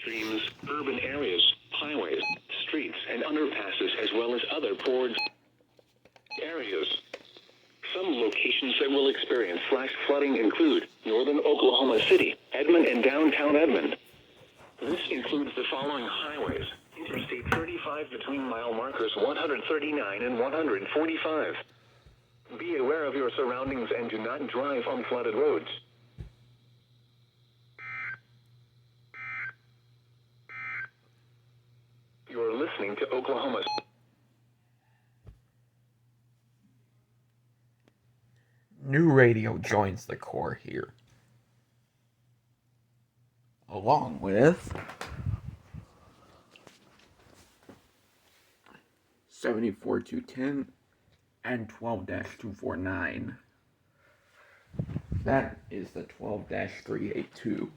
streams, urban areas, highways, streets, and underpasses, as well as other poor areas. Some locations that will experience flash flooding include northern Oklahoma City, Edmond, and downtown Edmond. This includes the following highways: Interstate 35 between mile markers 139 and 145. Be aware of your surroundings and do not drive on flooded roads. You're listening to Oklahoma's. New radio joins the core here, along with 74210 and 12-249. That is the 12-382.